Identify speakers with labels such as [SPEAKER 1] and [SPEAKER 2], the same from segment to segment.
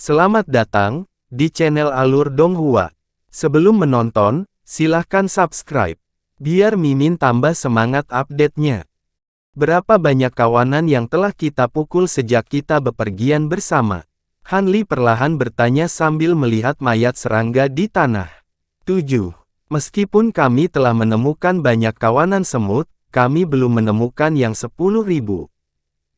[SPEAKER 1] Selamat datang di channel Alur Donghua. Sebelum menonton, silahkan subscribe, biar Mimin tambah semangat update-nya. Berapa banyak kawanan yang telah kita pukul sejak kita bepergian bersama? Han Li perlahan bertanya sambil melihat mayat serangga di tanah. 7. Meskipun kami telah menemukan banyak kawanan semut, kami belum menemukan yang 10.000.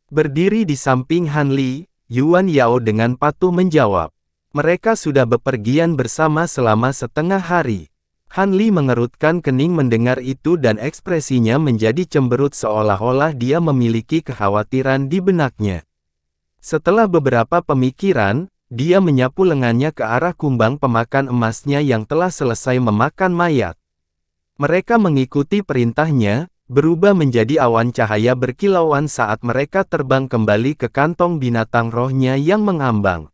[SPEAKER 1] Berdiri di samping Han Li, Yuan Yao dengan patuh menjawab. Mereka sudah bepergian bersama selama setengah hari. Han Li mengerutkan kening mendengar itu dan ekspresinya menjadi cemberut seolah-olah dia memiliki kekhawatiran di benaknya. Setelah beberapa pemikiran, dia menyapu lengannya ke arah kumbang pemakan emasnya yang telah selesai memakan mayat. Mereka mengikuti perintahnya, berubah menjadi awan cahaya berkilauan saat mereka terbang kembali ke kantong binatang rohnya yang mengambang.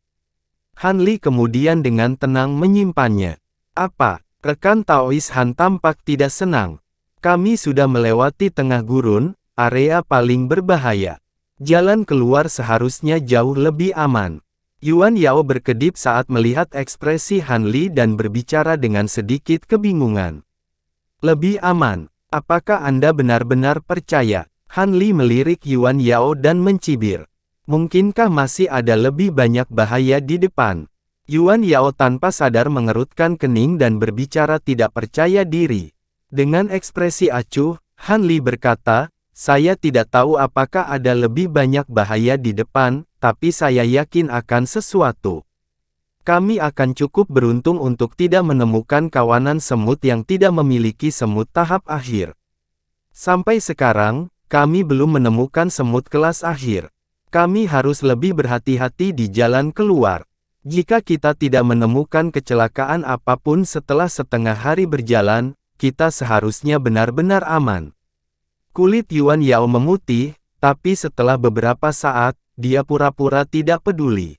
[SPEAKER 1] Han Li kemudian dengan tenang menyimpannya. Apa? Rekan Taois Han tampak tidak senang. Kami sudah melewati tengah gurun, area paling berbahaya. Jalan keluar seharusnya jauh lebih aman. Yuan Yao berkedip saat melihat ekspresi Han Li dan berbicara dengan sedikit kebingungan. Lebih aman? Apakah Anda benar-benar percaya? Han Li melirik Yuan Yao dan mencibir. Mungkinkah masih ada lebih banyak bahaya di depan? Yuan Yao tanpa sadar mengerutkan kening dan berbicara tidak percaya diri. Dengan ekspresi acuh, Han Li berkata, "Saya tidak tahu apakah ada lebih banyak bahaya di depan, tapi saya yakin akan sesuatu. Kami akan cukup beruntung untuk tidak menemukan kawanan semut yang tidak memiliki semut tahap akhir. Sampai sekarang, kami belum menemukan semut kelas akhir. Kami harus lebih berhati-hati di jalan keluar. Jika kita tidak menemukan kecelakaan apapun setelah setengah hari berjalan, kita seharusnya benar-benar aman." Kulit Yuan Yao memutih, tapi setelah beberapa saat, dia pura-pura tidak peduli.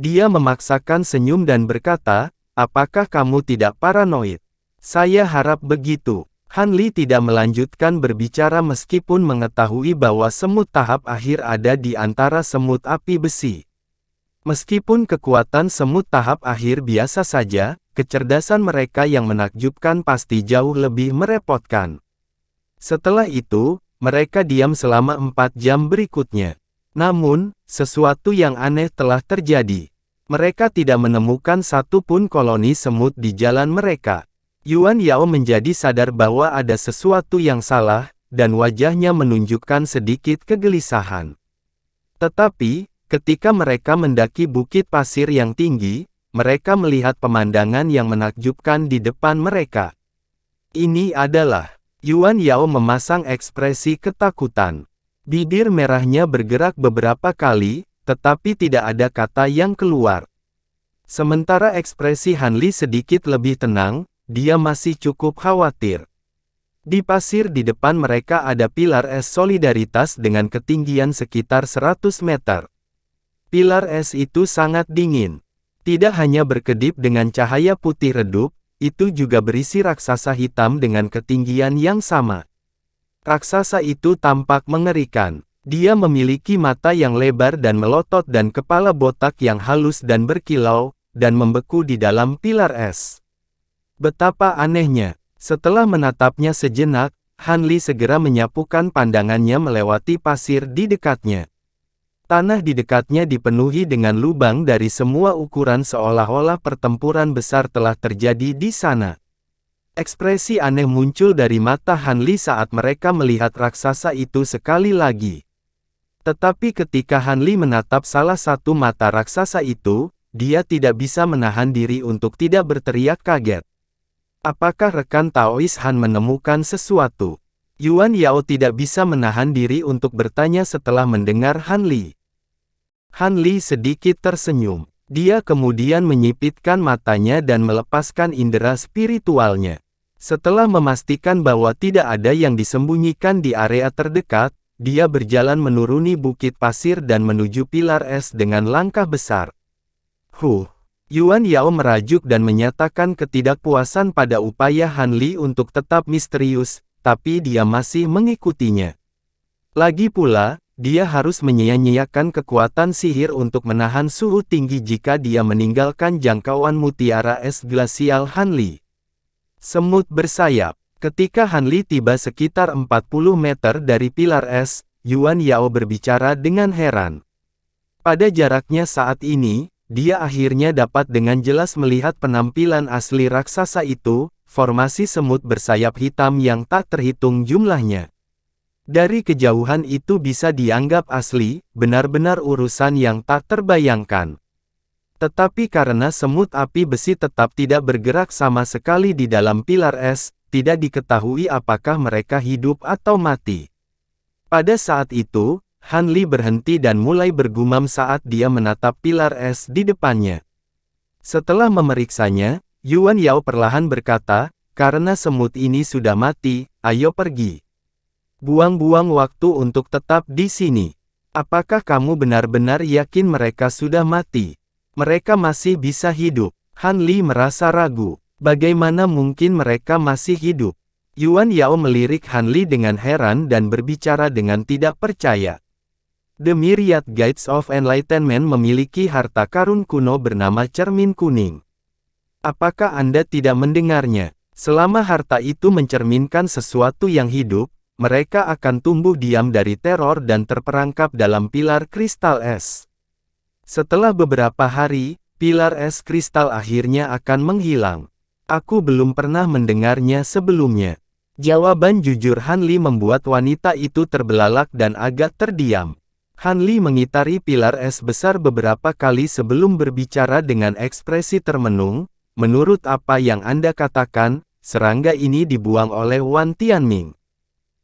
[SPEAKER 1] Dia memaksakan senyum dan berkata, "Apakah kamu tidak paranoid?" "Saya harap begitu." Han Li tidak melanjutkan berbicara meskipun mengetahui bahwa semut tahap akhir ada di antara semut api besi. Meskipun kekuatan semut tahap akhir biasa saja, kecerdasan mereka yang menakjubkan pasti jauh lebih merepotkan. Setelah itu, mereka diam selama 4 jam berikutnya. Namun, sesuatu yang aneh telah terjadi. Mereka tidak menemukan satupun koloni semut di jalan mereka. Yuan Yao menjadi sadar bahwa ada sesuatu yang salah, dan wajahnya menunjukkan sedikit kegelisahan. Tetapi, ketika mereka mendaki bukit pasir yang tinggi, mereka melihat pemandangan yang menakjubkan di depan mereka. Ini adalah... Yuan Yao memasang ekspresi ketakutan. Bibir merahnya bergerak beberapa kali, tetapi tidak ada kata yang keluar. Sementara ekspresi Han Li sedikit lebih tenang, dia masih cukup khawatir. Di pasir di depan mereka ada pilar es solidaritas dengan ketinggian sekitar 100 meter. Pilar es itu sangat dingin. Tidak hanya berkedip dengan cahaya putih redup, itu juga berisi raksasa hitam dengan ketinggian yang sama. Raksasa itu tampak mengerikan. Dia memiliki mata yang lebar dan melotot dan kepala botak yang halus dan berkilau, dan membeku di dalam pilar es. Betapa anehnya. Setelah menatapnya sejenak, Han Li segera menyapukan pandangannya melewati pasir di dekatnya. Tanah di dekatnya dipenuhi dengan lubang dari semua ukuran seolah-olah pertempuran besar telah terjadi di sana. Ekspresi aneh muncul dari mata Han Li saat mereka melihat raksasa itu sekali lagi. Tetapi ketika Han Li menatap salah satu mata raksasa itu, dia tidak bisa menahan diri untuk tidak berteriak kaget. Apakah rekan Taois Han menemukan sesuatu? Yuan Yao tidak bisa menahan diri untuk bertanya setelah mendengar Han Li. Han Li sedikit tersenyum. Dia kemudian menyipitkan matanya dan melepaskan indera spiritualnya. Setelah memastikan bahwa tidak ada yang disembunyikan di area terdekat, dia berjalan menuruni bukit pasir dan menuju pilar es dengan langkah besar. Yuan Yao merajuk dan menyatakan ketidakpuasan pada upaya Han Li untuk tetap misterius, tapi dia masih mengikutinya. Lagi pula, dia harus menyia-nyiakan kekuatan sihir untuk menahan suhu tinggi jika dia meninggalkan jangkauan mutiara es glasial Hanli. Semut bersayap. Ketika Hanli tiba sekitar 40 meter dari pilar es, Yuan Yao berbicara dengan heran. Pada jaraknya saat ini, dia akhirnya dapat dengan jelas melihat penampilan asli raksasa itu, formasi semut bersayap hitam yang tak terhitung jumlahnya. Dari kejauhan itu bisa dianggap asli, benar-benar urusan yang tak terbayangkan. Tetapi karena semut api besi tetap tidak bergerak sama sekali di dalam pilar es, tidak diketahui apakah mereka hidup atau mati. Pada saat itu, Hanli berhenti dan mulai bergumam saat dia menatap pilar es di depannya. Setelah memeriksanya, Yuan Yao perlahan berkata, "Karena semut ini sudah mati, ayo pergi. Buang-buang waktu untuk tetap di sini. Apakah kamu benar-benar yakin mereka sudah mati? Mereka masih bisa hidup." Hanli merasa ragu. Bagaimana mungkin mereka masih hidup? Yuan Yao melirik Hanli dengan heran dan berbicara dengan tidak percaya. The Myriad Guides of Enlightenment memiliki harta karun kuno bernama cermin kuning. Apakah Anda tidak mendengarnya? Selama harta itu mencerminkan sesuatu yang hidup, mereka akan tumbuh diam dari teror dan terperangkap dalam pilar kristal es. Setelah beberapa hari, pilar es kristal akhirnya akan menghilang. Aku belum pernah mendengarnya sebelumnya. Jawaban jujur Hanli membuat wanita itu terbelalak dan agak terdiam. Hanli mengitari pilar es besar beberapa kali sebelum berbicara dengan ekspresi termenung. Menurut apa yang Anda katakan, serangga ini dibuang oleh Wan Tianming.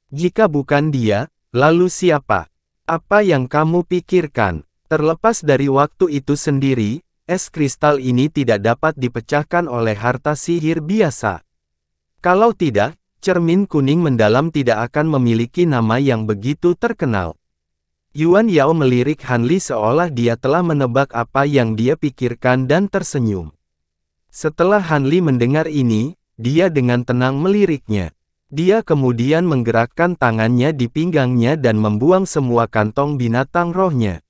[SPEAKER 1] Jika bukan dia, lalu siapa? Apa yang kamu pikirkan? Terlepas dari waktu itu sendiri, es kristal ini tidak dapat dipecahkan oleh harta sihir biasa. Kalau tidak, cermin kuning mendalam tidak akan memiliki nama yang begitu terkenal. Yuan Yao melirik Hanli seolah dia telah menebak apa yang dia pikirkan dan tersenyum. Setelah Hanli mendengar ini, dia dengan tenang meliriknya. Dia kemudian menggerakkan tangannya di pinggangnya dan membuang semua kantong binatang rohnya.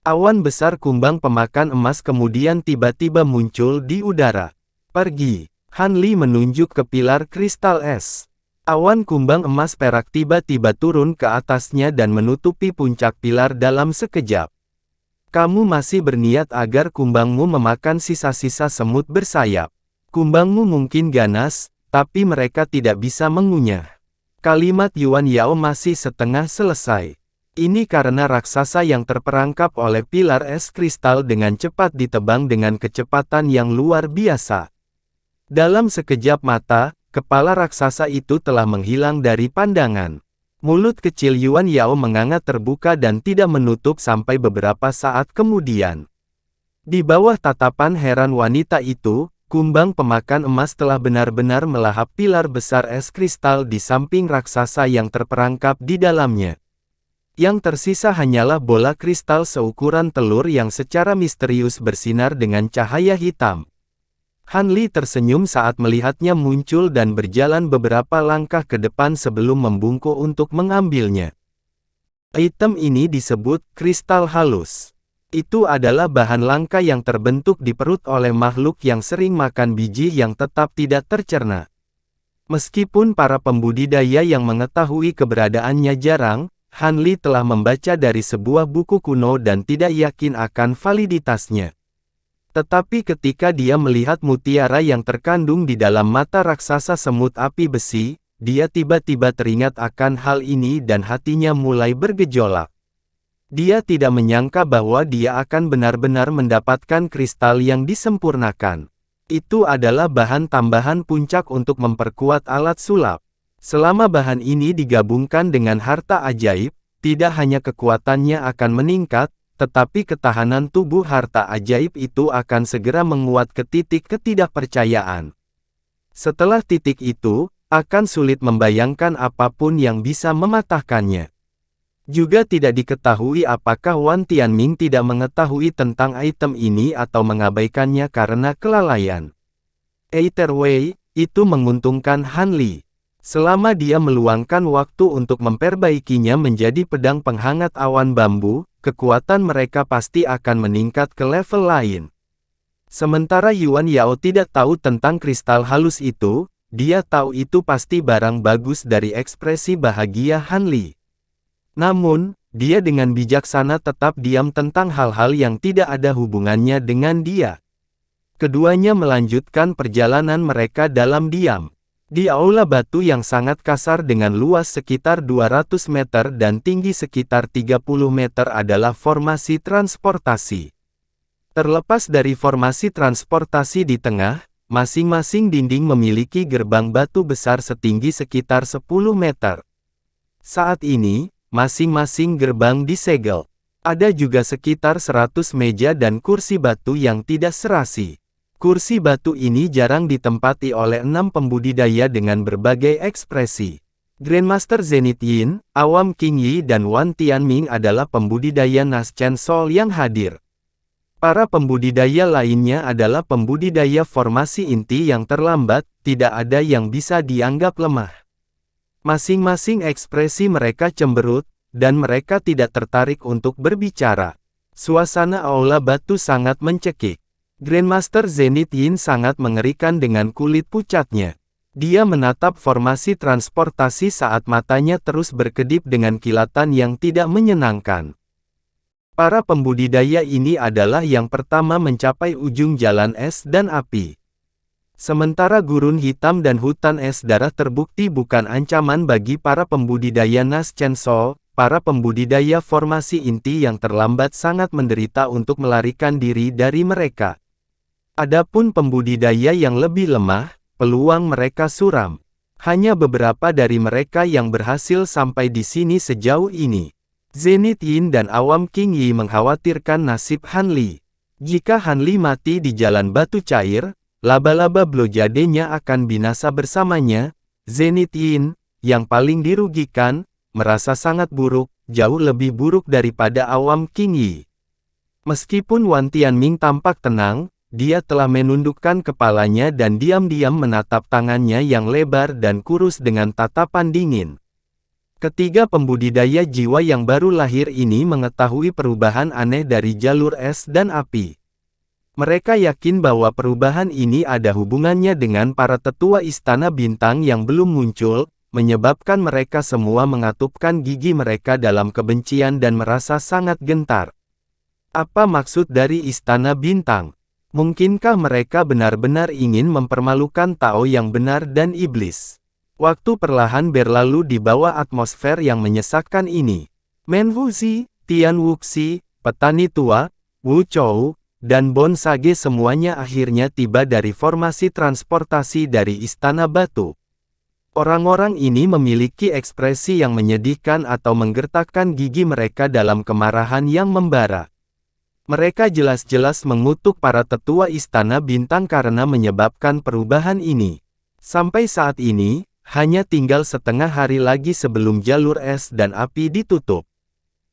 [SPEAKER 1] Awan besar kumbang pemakan emas kemudian tiba-tiba muncul di udara. Pergi. Hanli menunjuk ke pilar kristal es. Awan kumbang emas perak tiba-tiba turun ke atasnya dan menutupi puncak pilar dalam sekejap. Kamu masih berniat agar kumbangmu memakan sisa-sisa semut bersayap. Kumbangmu mungkin ganas, tapi mereka tidak bisa mengunyah. Kalimat Yuan Yao masih setengah selesai. Ini karena raksasa yang terperangkap oleh pilar es kristal dengan cepat ditebang dengan kecepatan yang luar biasa. Dalam sekejap mata, kepala raksasa itu telah menghilang dari pandangan. Mulut kecil Yuan Yao menganga terbuka dan tidak menutup sampai beberapa saat kemudian. Di bawah tatapan heran wanita itu, kumbang pemakan emas telah benar-benar melahap pilar besar es kristal di samping raksasa yang terperangkap di dalamnya. Yang tersisa hanyalah bola kristal seukuran telur yang secara misterius bersinar dengan cahaya hitam. Hanli tersenyum saat melihatnya muncul dan berjalan beberapa langkah ke depan sebelum membungkuk untuk mengambilnya. Item ini disebut kristal halus. Itu adalah bahan langka yang terbentuk di perut oleh makhluk yang sering makan biji yang tetap tidak tercerna. Meskipun para pembudidaya yang mengetahui keberadaannya jarang, Hanli telah membaca dari sebuah buku kuno dan tidak yakin akan validitasnya. Tetapi ketika dia melihat mutiara yang terkandung di dalam mata raksasa semut api besi, dia tiba-tiba teringat akan hal ini dan hatinya mulai bergejolak. Dia tidak menyangka bahwa dia akan benar-benar mendapatkan kristal yang disempurnakan. Itu adalah bahan tambahan puncak untuk memperkuat alat sulap. Selama bahan ini digabungkan dengan harta ajaib, tidak hanya kekuatannya akan meningkat, tetapi ketahanan tubuh harta ajaib itu akan segera menguat ke titik ketidakpercayaan. Setelah titik itu, akan sulit membayangkan apapun yang bisa mematahkannya. Juga tidak diketahui apakah Wan Tianming tidak mengetahui tentang item ini atau mengabaikannya karena kelalaian. Either way, itu menguntungkan Hanli. Selama dia meluangkan waktu untuk memperbaikinya menjadi pedang penghangat awan bambu, kekuatan mereka pasti akan meningkat ke level lain. Sementara Yuan Yao tidak tahu tentang kristal halus itu, dia tahu itu pasti barang bagus dari ekspresi bahagia Han Li. Namun, dia dengan bijaksana tetap diam tentang hal-hal yang tidak ada hubungannya dengan dia. Keduanya melanjutkan perjalanan mereka dalam diam. Di aula batu yang sangat kasar dengan luas sekitar 200 meter dan tinggi sekitar 30 meter adalah formasi transportasi. Terlepas dari formasi transportasi di tengah, masing-masing dinding memiliki gerbang batu besar setinggi sekitar 10 meter. Saat ini, masing-masing gerbang disegel. Ada juga sekitar 100 meja dan kursi batu yang tidak serasi. Kursi batu ini jarang ditempati oleh 6 pembudidaya dengan berbagai ekspresi. Grandmaster Zenith Yin, Awam King Yi dan Wan Tianming adalah pembudidaya Naschen Soul yang hadir. Para pembudidaya lainnya adalah pembudidaya formasi inti yang terlambat, tidak ada yang bisa dianggap lemah. Masing-masing ekspresi mereka cemberut, dan mereka tidak tertarik untuk berbicara. Suasana aula batu sangat mencekik. Grandmaster Zenith Yin sangat mengerikan dengan kulit pucatnya. Dia menatap formasi transportasi saat matanya terus berkedip dengan kilatan yang tidak menyenangkan. Para pembudidaya ini adalah yang pertama mencapai ujung jalan es dan api. Sementara gurun hitam dan hutan es darah terbukti bukan ancaman bagi para pembudidaya Naschen Soul, para pembudidaya formasi inti yang terlambat sangat menderita untuk melarikan diri dari mereka. Adapun pembudidaya yang lebih lemah, peluang mereka suram. Hanya beberapa dari mereka yang berhasil sampai di sini sejauh ini. Zenith Yin dan Awam King Yi mengkhawatirkan nasib Han Li. Jika Han Li mati di jalan batu cair, laba-laba blojadenya akan binasa bersamanya. Zenith Yin, yang paling dirugikan, merasa sangat buruk, jauh lebih buruk daripada Awam King Yi. Meskipun Wan Tianming tampak tenang, dia telah menundukkan kepalanya dan diam-diam menatap tangannya yang lebar dan kurus dengan tatapan dingin. Ketiga pembudidaya jiwa yang baru lahir ini mengetahui perubahan aneh dari jalur es dan api. Mereka yakin bahwa perubahan ini ada hubungannya dengan para tetua Istana Bintang yang belum muncul, menyebabkan mereka semua mengatupkan gigi mereka dalam kebencian dan merasa sangat gentar. Apa maksud dari Istana Bintang? Mungkinkah mereka benar-benar ingin mempermalukan Tao yang benar dan iblis? Waktu perlahan berlalu di bawah atmosfer yang menyesakkan ini. Men Wuzi, Tian Wuxi, petani tua, Wu Chou, dan Bon Sage semuanya akhirnya tiba dari formasi transportasi dari Istana Batu. Orang-orang ini memiliki ekspresi yang menyedihkan atau menggertakkan gigi mereka dalam kemarahan yang membara. Mereka jelas-jelas mengutuk para tetua Istana Bintang karena menyebabkan perubahan ini. Sampai saat ini, hanya tinggal setengah hari lagi sebelum jalur es dan api ditutup.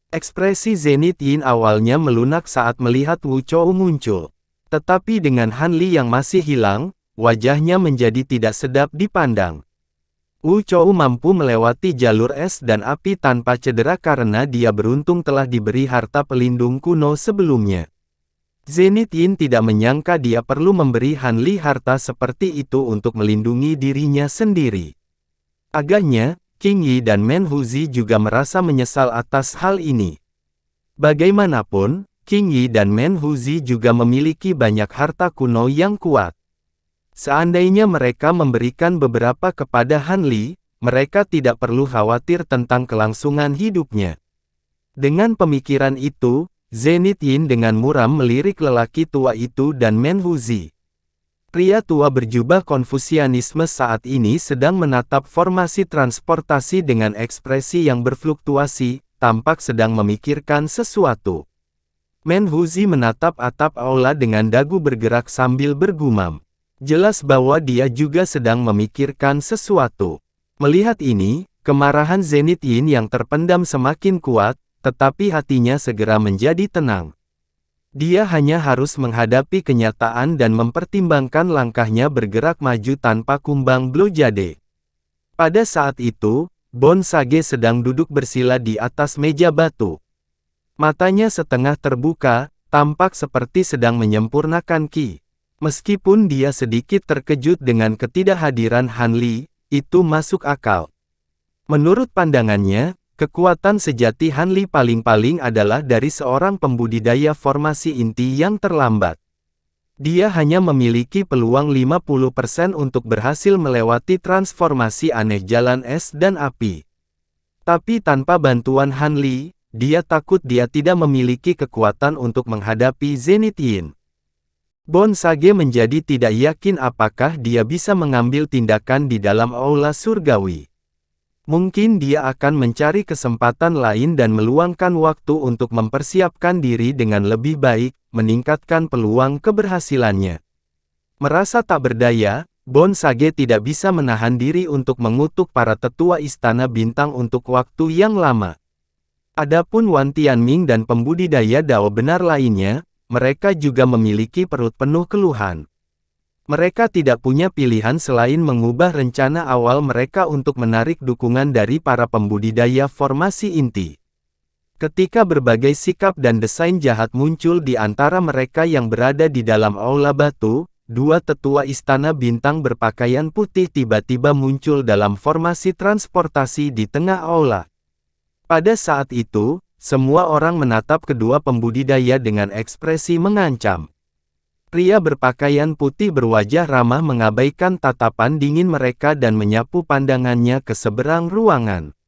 [SPEAKER 1] Ekspresi Zenith Yin awalnya melunak saat melihat Wu Chou muncul. Tetapi dengan Han Li yang masih hilang, wajahnya menjadi tidak sedap dipandang. Wu Chou mampu melewati jalur es dan api tanpa cedera karena dia beruntung telah diberi harta pelindung kuno sebelumnya. Zenith Yin tidak menyangka dia perlu memberi Han Li harta seperti itu untuk melindungi dirinya sendiri. Agaknya, King Yi dan Men Wuzi juga merasa menyesal atas hal ini. Bagaimanapun, King Yi dan Men Wuzi juga memiliki banyak harta kuno yang kuat. Seandainya mereka memberikan beberapa kepada Han Li, mereka tidak perlu khawatir tentang kelangsungan hidupnya. Dengan pemikiran itu, Zenith Yin dengan muram melirik lelaki tua itu dan Men Wuzi. Pria tua berjubah Konfusianisme saat ini sedang menatap formasi transportasi dengan ekspresi yang berfluktuasi, tampak sedang memikirkan sesuatu. Men Wuzi menatap atap aula dengan dagu bergerak sambil bergumam. Jelas bahwa dia juga sedang memikirkan sesuatu. Melihat ini, kemarahan Zenith Yin yang terpendam semakin kuat, tetapi hatinya segera menjadi tenang. Dia hanya harus menghadapi kenyataan dan mempertimbangkan langkahnya bergerak maju tanpa kumbang blojade. Pada saat itu, Bon Sage sedang duduk bersila di atas meja batu. Matanya setengah terbuka, tampak seperti sedang menyempurnakan Qi. Meskipun dia sedikit terkejut dengan ketidakhadiran Han Li, itu masuk akal. Menurut pandangannya, kekuatan sejati Han Li paling-paling adalah dari seorang pembudidaya formasi inti yang terlambat. Dia hanya memiliki peluang 50% untuk berhasil melewati transformasi aneh jalan es dan api. Tapi tanpa bantuan Han Li, dia takut dia tidak memiliki kekuatan untuk menghadapi Zenith Yin. Bon Sage menjadi tidak yakin apakah dia bisa mengambil tindakan di dalam aula surgawi. Mungkin dia akan mencari kesempatan lain dan meluangkan waktu untuk mempersiapkan diri dengan lebih baik, meningkatkan peluang keberhasilannya. Merasa tak berdaya, Bon Sage tidak bisa menahan diri untuk mengutuk para tetua Istana Bintang untuk waktu yang lama. Adapun Wan Tianming dan pembudidaya Dao benar lainnya, mereka juga memiliki perut penuh keluhan. Mereka tidak punya pilihan selain mengubah rencana awal mereka untuk menarik dukungan dari para pembudidaya formasi inti. Ketika berbagai sikap dan desain jahat muncul di antara mereka yang berada di dalam aula batu, dua tetua Istana Bintang berpakaian putih tiba-tiba muncul dalam formasi transportasi di tengah aula. Pada saat itu, semua orang menatap kedua pembudidaya dengan ekspresi mengancam. Pria berpakaian putih berwajah ramah mengabaikan tatapan dingin mereka dan menyapu pandangannya ke seberang ruangan.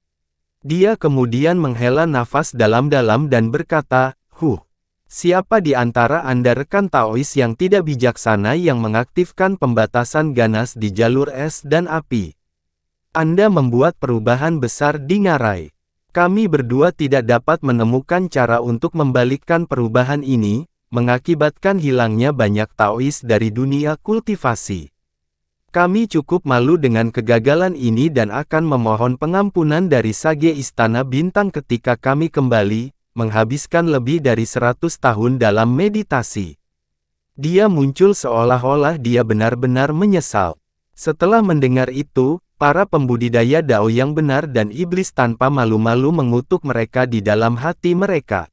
[SPEAKER 1] Dia kemudian menghela nafas dalam-dalam dan berkata, siapa di antara Anda rekan Taois yang tidak bijaksana yang mengaktifkan pembatasan ganas di jalur es dan api? Anda membuat perubahan besar di ngarai. Kami berdua tidak dapat menemukan cara untuk membalikkan perubahan ini, mengakibatkan hilangnya banyak Taois dari dunia kultivasi. Kami cukup malu dengan kegagalan ini dan akan memohon pengampunan dari Sage Istana Bintang ketika kami kembali, menghabiskan lebih dari 100 tahun dalam meditasi. Dia muncul seolah-olah dia benar-benar menyesal. Setelah mendengar itu, para pembudidaya Dao yang benar dan iblis tanpa malu-malu mengutuk mereka di dalam hati mereka.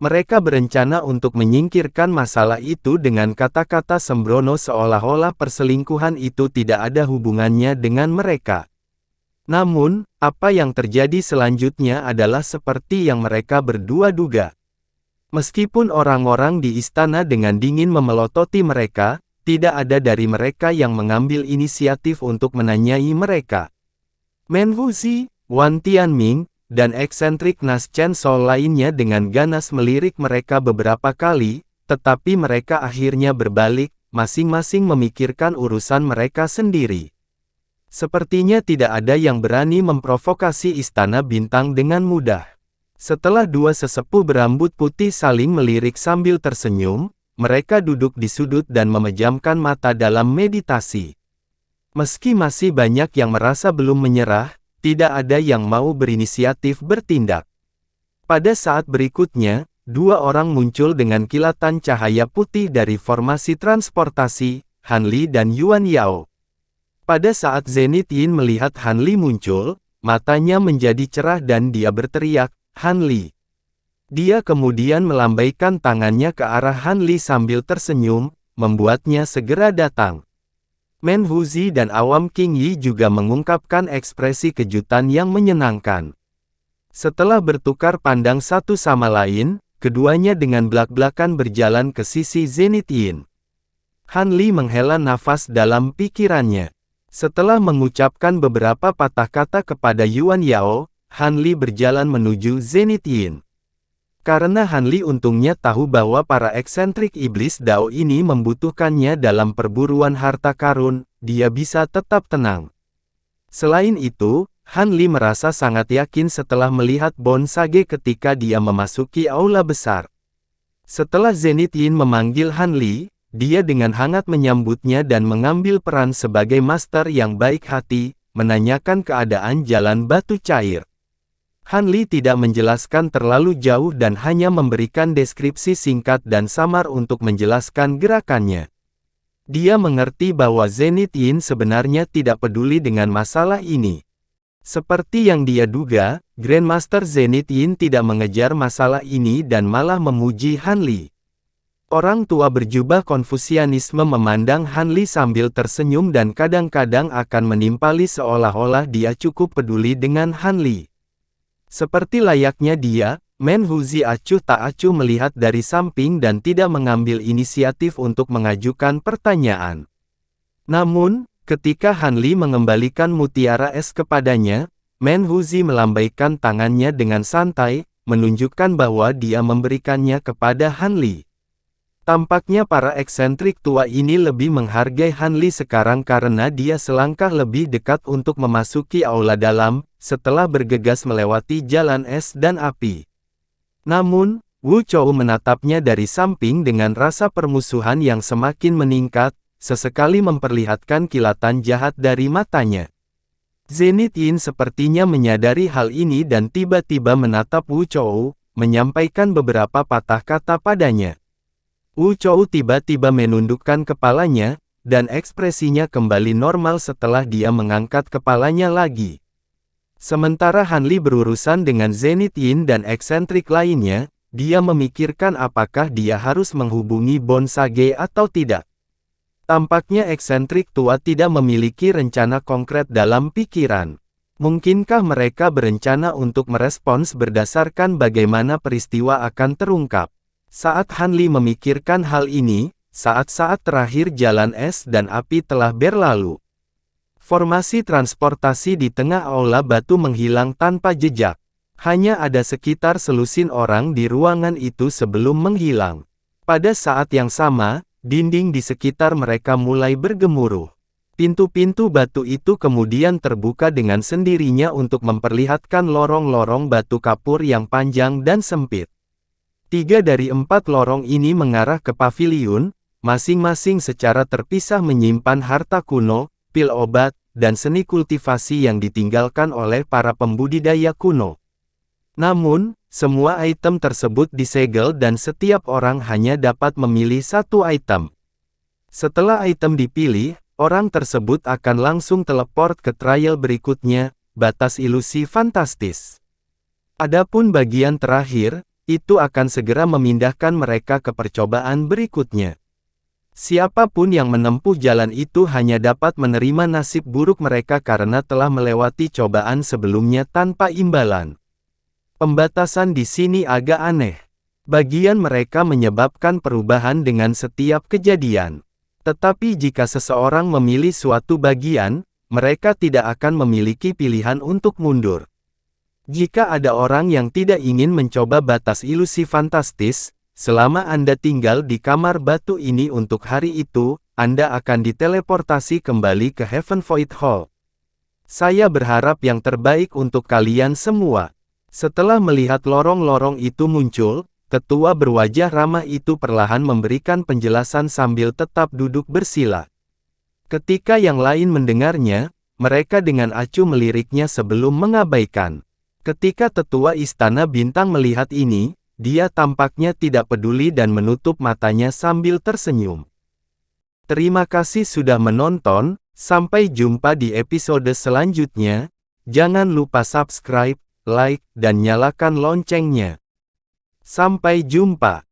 [SPEAKER 1] Mereka berencana untuk menyingkirkan masalah itu dengan kata-kata sembrono seolah-olah perselingkuhan itu tidak ada hubungannya dengan mereka. Namun, apa yang terjadi selanjutnya adalah seperti yang mereka berdua duga. Meskipun orang-orang di istana dengan dingin memelototi mereka, tidak ada dari mereka yang mengambil inisiatif untuk menanyai mereka. Men Wuzi, Wan Tianming, dan eksentrik Nas Chen Sol lainnya dengan ganas melirik mereka beberapa kali, tetapi mereka akhirnya berbalik, masing-masing memikirkan urusan mereka sendiri. Sepertinya tidak ada yang berani memprovokasi Istana Bintang dengan mudah. Setelah dua sesepuh berambut putih saling melirik sambil tersenyum, mereka duduk di sudut dan memejamkan mata dalam meditasi. Meski masih banyak yang merasa belum menyerah, tidak ada yang mau berinisiatif bertindak. Pada saat berikutnya, dua orang muncul dengan kilatan cahaya putih dari formasi transportasi, Han Li dan Yuan Yao. Pada saat Zenith Yin melihat Han Li muncul, matanya menjadi cerah dan dia berteriak, Han Li. Dia kemudian melambaikan tangannya ke arah Han Li sambil tersenyum, membuatnya segera datang. Men Wuzi dan Awam King Yi juga mengungkapkan ekspresi kejutan yang menyenangkan. Setelah bertukar pandang satu sama lain, keduanya dengan belak-belakan berjalan ke sisi Zenith Yin. Han Li menghela nafas dalam pikirannya. Setelah mengucapkan beberapa patah kata kepada Yuan Yao, Han Li berjalan menuju Zenith Yin. Karena Han Li untungnya tahu bahwa para eksentrik iblis Dao ini membutuhkannya dalam perburuan harta karun, dia bisa tetap tenang. Selain itu, Han Li merasa sangat yakin setelah melihat Bon Sage ketika dia memasuki aula besar. Setelah Zenith Yin memanggil Han Li, dia dengan hangat menyambutnya dan mengambil peran sebagai master yang baik hati, menanyakan keadaan jalan batu cair. Han Li tidak menjelaskan terlalu jauh dan hanya memberikan deskripsi singkat dan samar untuk menjelaskan gerakannya. Dia mengerti bahwa Zenith Yin sebenarnya tidak peduli dengan masalah ini. Seperti yang dia duga, Grandmaster Zenith Yin tidak mengejar masalah ini dan malah memuji Han Li. Orang tua berjubah Konfusianisme memandang Han Li sambil tersenyum dan kadang-kadang akan menimpali seolah-olah dia cukup peduli dengan Han Li. Seperti layaknya dia, Menhuzi acuh tak acuh melihat dari samping dan tidak mengambil inisiatif untuk mengajukan pertanyaan. Namun, ketika Han Li mengembalikan mutiara es kepadanya, Menhuzi melambaikan tangannya dengan santai, menunjukkan bahwa dia memberikannya kepada Han Li. Tampaknya para eksentrik tua ini lebih menghargai Han Li sekarang karena dia selangkah lebih dekat untuk memasuki aula dalam, setelah bergegas melewati jalan es dan api. Namun, Wu Chou menatapnya dari samping dengan rasa permusuhan yang semakin meningkat, sesekali memperlihatkan kilatan jahat dari matanya. Zenith Yin sepertinya menyadari hal ini dan tiba-tiba menatap Wu Chou, menyampaikan beberapa patah kata padanya. Wu Chou tiba-tiba menundukkan kepalanya, dan ekspresinya kembali normal setelah dia mengangkat kepalanya lagi. Sementara Han Li berurusan dengan Zenith Yin dan eksentrik lainnya, dia memikirkan apakah dia harus menghubungi Bon Sage atau tidak. Tampaknya eksentrik tua tidak memiliki rencana konkret dalam pikiran. Mungkinkah mereka berencana untuk merespons berdasarkan bagaimana peristiwa akan terungkap? Saat Han Li memikirkan hal ini, saat-saat terakhir jalan es dan api telah berlalu. Formasi transportasi di tengah aula batu menghilang tanpa jejak. Hanya ada sekitar selusin orang di ruangan itu sebelum menghilang. Pada saat yang sama, dinding di sekitar mereka mulai bergemuruh. Pintu-pintu batu itu kemudian terbuka dengan sendirinya untuk memperlihatkan lorong-lorong batu kapur yang panjang dan sempit. 3 dari 4 lorong ini mengarah ke paviliun, masing-masing secara terpisah menyimpan harta kuno, pil obat, dan seni kultivasi yang ditinggalkan oleh para pembudidaya kuno. Namun, semua item tersebut disegel dan setiap orang hanya dapat memilih satu item. Setelah item dipilih, orang tersebut akan langsung teleport ke trial berikutnya, batas ilusi fantastis. Adapun bagian terakhir, itu akan segera memindahkan mereka ke percobaan berikutnya. Siapapun yang menempuh jalan itu hanya dapat menerima nasib buruk mereka karena telah melewati cobaan sebelumnya tanpa imbalan. Pembatasan di sini agak aneh. Bagian mereka menyebabkan perubahan dengan setiap kejadian. Tetapi jika seseorang memilih suatu bagian, mereka tidak akan memiliki pilihan untuk mundur. Jika ada orang yang tidak ingin mencoba batas ilusi fantastis, selama Anda tinggal di kamar batu ini untuk hari itu, Anda akan diteleportasi kembali ke Heaven Void Hall. Saya berharap yang terbaik untuk kalian semua. Setelah melihat lorong-lorong itu muncul, tetua berwajah ramah itu perlahan memberikan penjelasan sambil tetap duduk bersila. Ketika yang lain mendengarnya, mereka dengan acuh meliriknya sebelum mengabaikan. Ketika tetua Istana Bintang melihat ini, dia tampaknya tidak peduli dan menutup matanya sambil tersenyum. Terima kasih sudah menonton, sampai jumpa di episode selanjutnya. Jangan lupa subscribe, like, dan nyalakan loncengnya. Sampai jumpa.